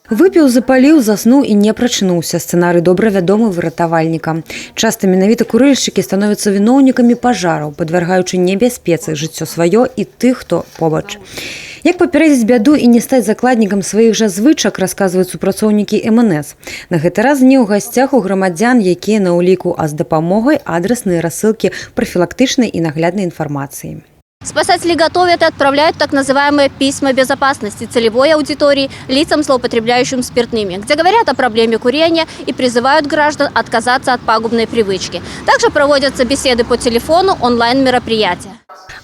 Выпіў, запаліў, заснуў і не прачнуўся. Сцэнарый добра вядомы выратавальніка. Часта менавіта курыльшчыкі становяцца віноўнікамі пажараў, падвяргаючы небяспецы жыццё сваё і тых, хто побач. Як папярэдзіць бяду і не стаць закладнікам сваіх жа звычак, расказваюць супрацоўнікі МНС. На гэты раз не ў гасцях у грамадзян, якія на ўліку, а з дапамогай адраснай рассылкі прафілактычнай і нагляднай інфармацыі. Спасатели готовят и отправляют так называемые письма безопасности целевой аудитории лицам, злоупотребляющим спиртными, где говорят о проблеме курения и призывают граждан отказаться от пагубной привычки. Также проводятся беседы по телефону, онлайн-мероприятия.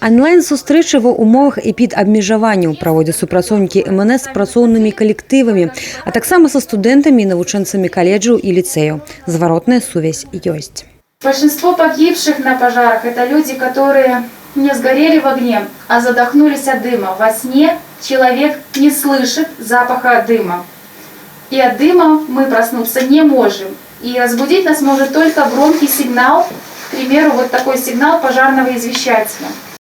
Онлайн-сустрэчы ва ўмовах эпідабмежаванняў праводзяць супрацоўнікі МНС з працоўнымі калектывамі, а таксама са студэнтамі і навучэнцамі каледжаў і ліцэяў. Зваротная сувязь ёсць. Большинство погибших на пожарах – это люди, которые не сгорели в огне, а задохнулись от дыма. Во сне человек не слышит запаха дыма. И от дыма мы проснуться не можем. И разбудить нас может только громкий сигнал, к примеру, вот такой сигнал пожарного извещателя.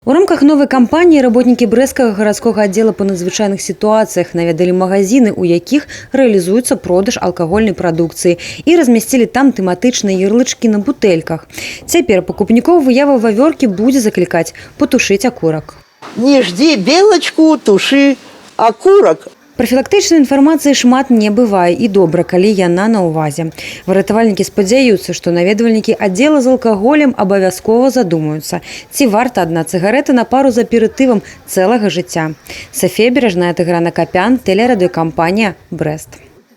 У рамках новай кампаніі работнікі брэсцкага гарадскога аддзела па надзвычайных сітуацыях наведалі магазіны, у якіх рэалізуецца продаж алкагольнай прадукцыі, і размясцілі там тэматычныя ярлычкі на бутэльках. Цяпер пакупнікоў выява вавёркі будзе заклікаць патушыць акурак. Не жди белочку, туши окурок. Прафілактычнай інфармацыі шмат не бывае, і добра, калі яна на ўвазе. Выратавальнікі спадзяюцца, што наведвальнікі аддзела з алкаголем абавязкова задумаюцца, ці варта адна цыгарэта на пару з аперытывам цэлага жыцця. Сафія Бережная, Тыгран Акапян, тэлерадыёкампанія «Брэст».